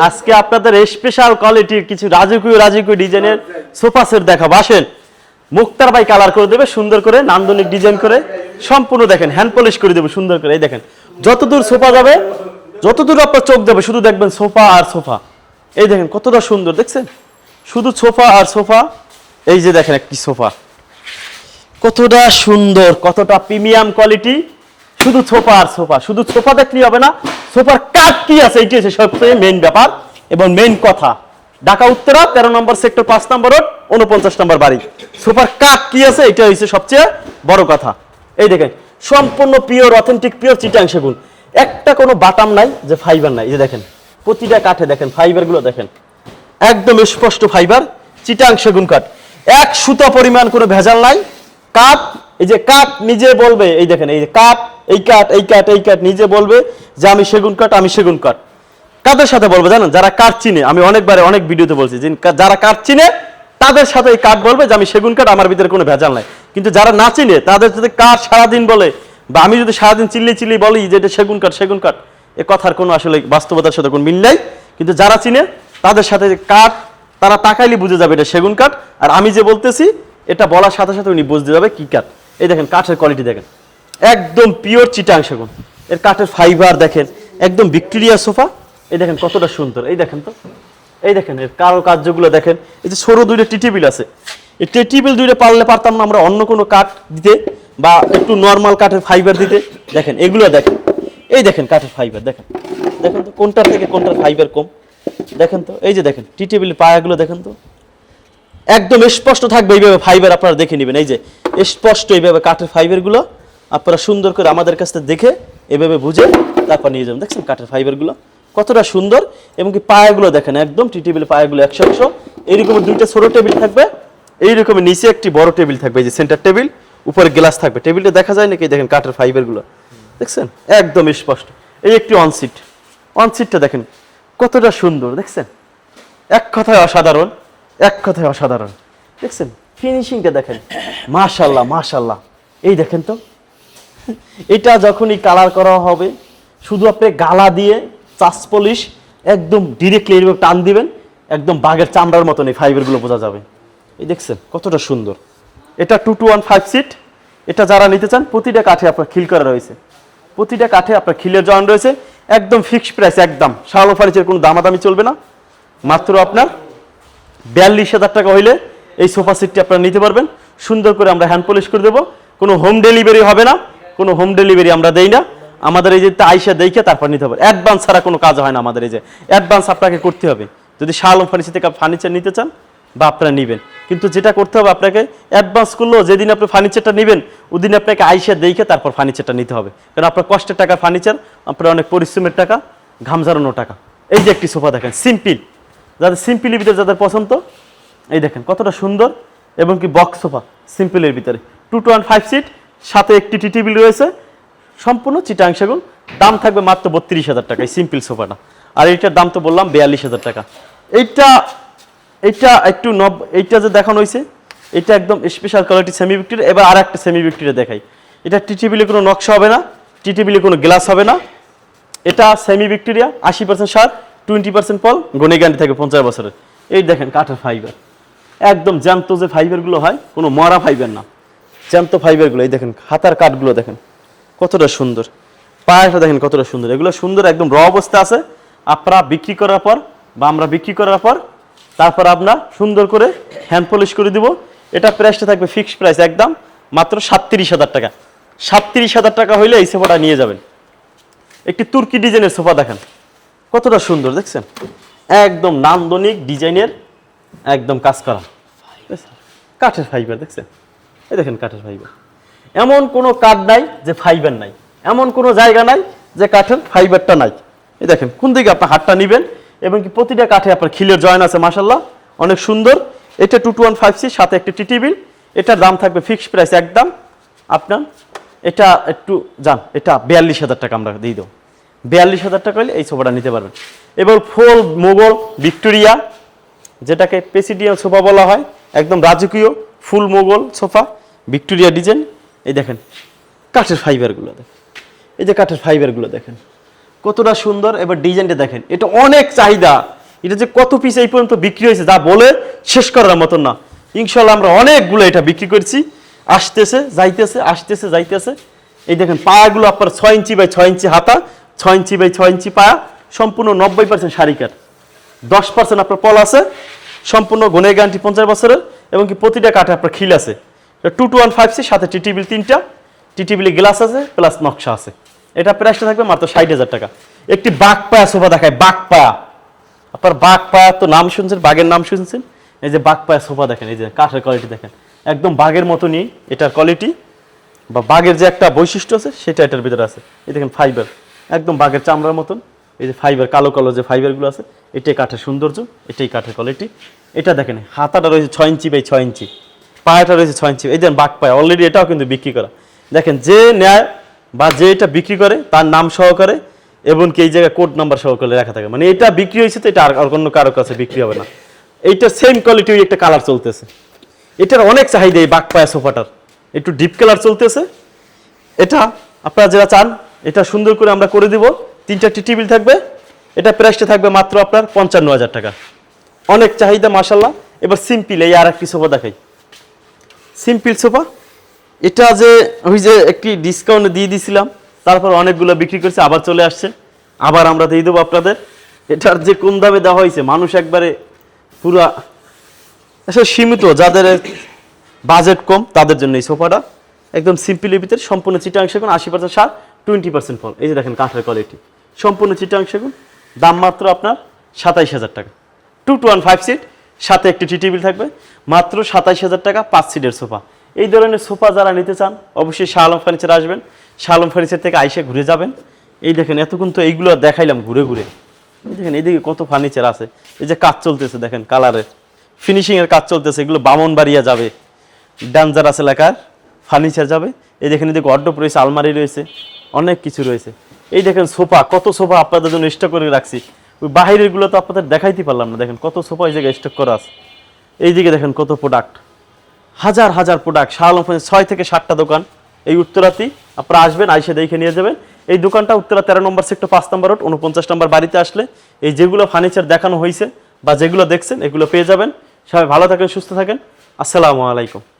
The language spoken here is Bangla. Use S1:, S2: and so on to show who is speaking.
S1: আজকে আপনাদের স্পেশাল কোয়ালিটির কিছু রাজকীয় ডিজাইনের সোফা সেট দেখাবো। আসেন, মুক্তার ভাই কালার করে দেবে সুন্দর করে, নান্দনিক ডিজাইন করে, সম্পূর্ণ দেখেন হ্যান্ড পলিশ করে দেবে সুন্দর করে। এই দেখেন, যতদূর সোফা যাবে, যতদূর আপনার চোখ যাবে, শুধু দেখবেন সোফা আর সোফা। এই দেখেন কতটা সুন্দর, দেখছেন? শুধু সোফা আর সোফা। এই যে দেখেন একটি সোফা, কতটা সুন্দর, কতটা প্রিমিয়াম কোয়ালিটি। শুধু সোফা আর সোফা, শুধু সোফা দেখলেই হবে না, সোফার কাঠ কি আছে এইটি হচ্ছে সবচেয়ে মেইন ব্যাপার এবং মেইন কথা। ঢাকা উত্তরা 13 নম্বর সেক্টর 5 নম্বর রোড 49 নম্বর বাড়ি। সোফার কাঠ কি আছে এটা হচ্ছে সবচেয়ে বড় কথা। এই দেখেন সম্পূর্ণ পিওর অথেন্টিক পিওর চিটাং সেগুন, একটা কোনো বাটাম নাই যে ফাইবার নাই। এই যে দেখেন প্রতিটা কাঠে দেখেন ফাইবারগুলো দেখেন, একদম স্পষ্ট ফাইবার চিটাং সেগুন কাঠ, এক সুতা পরিমাণ কোনো ভেজাল নাই। কাঠ, এই যে কাঠ নিজে বলবে, এই দেখেন এই যে কাঠ, এই কাঠ, এই কাঠ, এই কাঠ নিজে বলবে যে আমি সেগুন কাঠ, আমি সেগুন কাঠ। কাদের সাথে বলবে জানেন? যারা কাঠ চিনে। আমি অনেকবার অনেক ভিডিওতে বলছি যে যারা কাঠ চিনে তাদের সাথে এই কাঠ বলবে যে আমি সেগুন কাঠ, আমার ভিতরে কোনো ভেজাল নাই। কিন্তু যারা না চিনে তাদের যদি কাঠ সারাদিন বলে, বা আমি যদি সারাদিন চিল্লি বলি যে এটা সেগুন কাঠ সেগুন কাঠ, এ কথার কোনো আসলে বাস্তবতার সাথে কোনো মিল নাই। কিন্তু যারা চিনে তাদের সাথে কাঠ, তারা তাকাইলে বুঝে যাবে এটা সেগুন কাঠ। আর আমি যে বলতেছি এটা বলার সাথে সাথে উনি বুঝতে যাবে কি কাঠ। এই দেখেন কাঠের কোয়ালিটি দেখেন, একদম পিওর চিটাং সেগুন। এর কাঠের ফাইবার দেখেন, একদম ভিক্টোরিয়া সোফা। এই দেখেন কতটা সুন্দর, এই দেখেন তো, এই দেখেন এর কারো কার্যগুলো দেখেন। এই যে ছোট দুইটা টিটেবিল আছে, এই টিটেবিল দুইটা পারলে পারতাম না আমরা অন্য কোনো কাঠ দিতে বা একটু নর্মাল কাঠের ফাইবার দিতে। দেখেন এগুলো দেখেন, এই দেখেন কাঠের ফাইবার দেখেন, দেখেন তো কোনটার থেকে কোনটার ফাইবার কম দেখেন তো। এই যে দেখেন টিটেবিলের পায়াগুলো দেখেন তো, একদম স্পষ্ট থাকবে এইভাবে ফাইবার আপনারা দেখে নেবেন। এই যে স্পষ্ট এইভাবে কাঠের ফাইবারগুলো আপনারা সুন্দর করে আমাদের কাছ থেকে দেখে এভাবে বুঝে তারপর নিয়ে যাবেন। দেখছেন কাঠের ফাইবারগুলো কতটা সুন্দর, এবং কি পায়াগুলো দেখেন একদম টিটেবিলের পায়াগুলো 100 এইরকম দুইটা ছোট টেবিল থাকবে, এইরকম নিচে একটি বড় টেবিল থাকবে, এই যে সেন্টার টেবিল, উপরে গ্লাস থাকবে। টেবিলটা দেখা যায় নাকি? দেখেন কাঠের ফাইবারগুলো দেখছেন একদম স্পষ্ট। এই একটি অনসিটটা দেখেন কতটা সুন্দর, দেখছেন এক কথায় অসাধারণ, এক কথায় অসাধারণ। দেখছেন ফিনিশিংটা দেখেন, মাশাআল্লাহ মাশাআল্লাহ। এই দেখেন তো, এটা যখনই কালার করা হবে শুধু আপনি গালা দিয়ে চাষ পলিশ একদম ডিরেক্টলি এইভাবে টান দিবেন, একদম বাঘের চামড়ার মতন এই ফাইবারগুলো বোঝা যাবে। এই দেখছেন কতটা সুন্দর। এটা 2-1-5 সিট। এটা যারা নিতে চান প্রতিটা কাঠে আপনার খিল করা রয়েছে, প্রতিটা কাঠে আপনার খিলের জয়েন রয়েছে। একদম ফিক্সড প্রাইস, একদম শাওলো ফার্নিচার, কোনো দামাদামি চলবে না। মাত্র আপনার 42,000 টাকা হইলে এই সোফা সেটটি আপনারা নিতে পারবেন। সুন্দর করে আমরা হ্যান্ড পলিশ করে দেবো। কোনো হোম ডেলিভারি হবে না, কোনো হোম ডেলিভারি আমরা দেই না। আমাদের এই যে আইসা দেখে তারপর নিতে হবে, অ্যাডভান্স ছাড়া কোনো কাজ হয় না আমাদের। এই যে অ্যাডভান্স আপনাকে করতে হবে যদি শাহ আলম ফার্নিচার থেকে ফার্নিচার নিতে চান বা আপনারা নেবেন। কিন্তু যেটা করতে হবে আপনাকে অ্যাডভান্স করলেও যেদিন আপনি ফার্নিচারটা নেবেন ওদিন আপনাকে আইসা দেখে তারপর ফার্নিচারটা নিতে হবে, কারণ আপনার কষ্টের টাকা ফার্নিচার, আপনার অনেক পরিশ্রমের টাকা, ঘাম ঝরানোর টাকা। এই যে একটি সোফা দেখেন সিম্পল, যাদের সিম্পলের ভিতরে যাদের পছন্দ, এই দেখেন কতটা সুন্দর, এবং কি বক্স সোফা সিম্পলের ভিতরে 2-1-5 সিট, সাথে একটি টিটেবিল রয়েছে, সম্পূর্ণ চিটাং সেগুন। দাম থাকবে মাত্র 32,000 টাকা এই সিম্পল সোফাটা। আর এইটার দাম তো বললাম 42,000 টাকা। এইটা একটু এইটা যে দেখানো হয়েছে এটা একদম স্পেশাল কোয়ালিটি সেমি ভিক্টোরিয়া। এবার আর একটা সেমি ভিক্টোরিয়া দেখাই। এটা টিটেবিলে কোনো নকশা হবে না, টিটেবিলে কোনো গ্লাস হবে না। এটা সেমি ভিক্টোরিয়া, 80% সার, 20% পল, গনে গ্যারান্টি থাকে 50 বছরের। এই দেখেন কাঠের ফাইবার, একদম জ্যান্ত যে ফাইবারগুলো হয়, কোনো মরা ফাইবার না, জ্যান্ত ফাইবারগুলো। এই দেখেন হাতার কাঠগুলো দেখেন কতটা সুন্দর, পায়াটা দেখেন কতটা সুন্দর। এগুলো সুন্দর একদম র অবস্থা আছে। আপনারা বিক্রি করার পর বা আমরা বিক্রি করার পর তারপর আমরা সুন্দর করে হ্যান্ড পলিশ করে দিব। এটা প্রাইসটা থাকবে ফিক্সড প্রাইস, একদম মাত্র 37,000 টাকা। 37,000 টাকা হইলে এই সোফাটা নিয়ে যাবেন। একটি তুর্কি ডিজাইনের সোফা দেখেন কতটা সুন্দর, দেখছেন একদম নান্দনিক ডিজাইনের, একদম কাজ করা কাঠের ফাইবার। দেখছেন এই দেখেন কাঠের ফাইবার, এমন কোনো কাঠ নাই যে ফাইবার নাই, এমন কোনো জায়গা নাই যে কাঠের ফাইবারটা নাই। এই দেখেন কোন দিকে আপনার হাতটা নেবেন, এবং কি প্রতিটা কাঠে আপনার খিলের জয়েন আছে মাশাআল্লাহ অনেক সুন্দর। এটা 2-1-5 সিট, সাথে একটা টিটেবিল। এটার দাম থাকবে ফিক্সড প্রাইস একদম আপনার, এটা একটু যান, এটা 42,000 টাকা আমরা দিয়ে দেবো। 42,000 টাকা হলে এই সোফাটা নিতে পারবেন। এবার ফুল মোগল ভিক্টোরিয়া, যেটাকে প্রেসিডিয়াম সোফা বলা হয়, একদম রাজকীয় ফুল মোগল সোফা ভিক্টোরিয়া ডিজাইন। এই দেখেন কাঠের ফাইবারগুলো দেখেন, এই যে কাঠের ফাইবারগুলো দেখেন কতটা সুন্দর। এবার ডিজাইনটা দেখেন, এটা অনেক চাহিদা। এটা যে কত পিস এই পর্যন্ত বিক্রি হয়েছে যা বলে শেষ করার মতন না। ইনশাল্লাহ আমরা অনেকগুলো এটা বিক্রি করছি, আসতেছে যাইতেছে, আসতেছে যাইতেছে। এই দেখেন পায়াগুলো আপনার 6 ইঞ্চি বাই 6 ইঞ্চি হাতা, 6 ইঞ্চি বাই 6 ইঞ্চি পায়া, সম্পূর্ণ 90% শাড়িকার, 10% আপনার পল আছে, সম্পূর্ণ গুণের গ্যারান্টি 50 বছরের, এবং কি প্রতিটা কাঠে আপনার খিল আছে। 2215C, সাথে টিটিবিল 3টা, টিটিবিলি গ্লাস আছে প্লাস নকশা আছে। এটা প্রাইসটা থাকবে মাত্র 60,000 টাকা। একটি বাঘ পায়া সোফা দেখায়, বাঘ পায়া। আপনার বাঘ পায়া তো নাম শুনছেন, বাঘের নাম শুনছেন, এই যে বাঘ পায়া সোফা দেখেন, এই যে কাঠের কোয়ালিটি দেখেন, একদম বাঘের মতনই এটার কোয়ালিটি, বা বাঘের যে একটা বৈশিষ্ট্য আছে সেটা এটার ভিতরে আছে। এই দেখেন ফাইবার, একদম বাঘের চামড়ার মতন। এই যে ফাইবার, কালো কালো যে ফাইবারগুলো আছে, এটাই কাঠের সৌন্দর্য, এটাই কাঠের কোয়ালিটি। এটা দেখেন হাতাটা রয়েছে 6 ইঞ্চি বাই 6 ইঞ্চি, পায়াটা রয়েছে 6 ইঞ্চি। এই দেখেন বাঘ পায়া, অলরেডি এটাও কিন্তু বিক্রি করা। দেখেন যে নেয় বা যে এটা বিক্রি করে তার নাম সহকারে, এবং কি এই জায়গায় কোড নাম্বার সহকারে লেখা থাকে, মানে এটা বিক্রি হয়েছে তো এটা আর অন্য কারো কাছে বিক্রি হবে না। এইটা সেম কোয়ালিটি একটা কালার চলতেছে, এটার অনেক চাহিদা এই বাঘ পায়া সোফাটার, একটু ডিপ কালার চলতেছে। এটা আপনারা যারা চান এটা সুন্দর করে আমরা করে দিব। 3টা টিটিবিল থাকবে, এটা প্রাইসটা থাকবে মাত্র আপনার 55,000 টাকা। অনেক চাহিদা মাশাল্লাহ। এবার সিম্পল এই আর একটি সোফা দেখাই, সিম্পল সোফা। এটা যে ওই যে একটি ডিসকাউন্ট দিয়ে দিছিলাম, তারপর অনেকগুলো বিক্রি করছে, আবার চলে আসছে, আবার আমরা দিয়ে দেবো আপনাদের। এটার যে কোন দামে দেওয়া হয়েছে, মানুষ একবারে পুরা আসলে সীমিত, যাদের বাজেট কম তাদের জন্য এই সোফাটা একদম সিম্পলের ভিতরে, সম্পূর্ণ চিটাং সেগুন, 80% সার, 20% ফল। এই যে দেখেন কাঠের কোয়ালিটি, সম্পূর্ণ চিটাং সেগুন, দাম মাত্র আপনার 27,000 টাকা। 2215 সিট, সাথে একটি টিটিবিল থাকবে, মাত্র 27,000 টাকা, 5 সিটের সোফা। এই ধরনের সোফা যারা নিতে চান অবশ্যই শাহ আলম ফার্নিচার আসবেন, শাহ আলম ফার্নিচার থেকে আইসে ঘুরে যাবেন। এই দেখেন এতক্ষণ তো এইগুলো দেখাইলাম ঘুরে ঘুরে, এই দেখেন এইদিকে কত ফার্নিচার আছে। এই যে কাজ চলতেছে দেখেন, কালারের ফিনিশিংয়ের কাজ চলতেছে, এগুলো বামনবাড়িয়া যাবে, ডেঞ্জারাস এলাকার ফার্নিচার যাবে। এই দেখেন এদিকে ওয়ার্ডরোব রয়েছে, আলমারি রয়েছে, অনেক কিছু রয়েছে। এই দেখেন সোফা, কত সোফা আপনাদের জন্য স্টক করে রাখছি, ওই বাহিরের গুলো তো আপনাদের দেখাইতে পারলাম না। দেখেন কত সোফা এই জায়গায় স্টক করা আছে। এইদিকে দেখেন কত প্রোডাক্ট, হাজার হাজার প্রোডাক্ট। শাহ আলম ফার্নিচার 6 থেকে 7টা দোকান এই উত্তরাতে, আপনারা আসবেন, আইসে দেখে নিয়ে যাবেন। এই দোকানটা উত্তরা 13 নম্বর সেক্টর 5 নম্বর রোড, 49 নম্বর বাড়িতে আসলে এই যেগুলো ফার্নিচার দেখানো হয়েছে বা যেগুলো দেখছেন এগুলো পেয়ে যাবেন। সবাই ভালো থাকেন, সুস্থ থাকেন, আসসালামু আলাইকুম।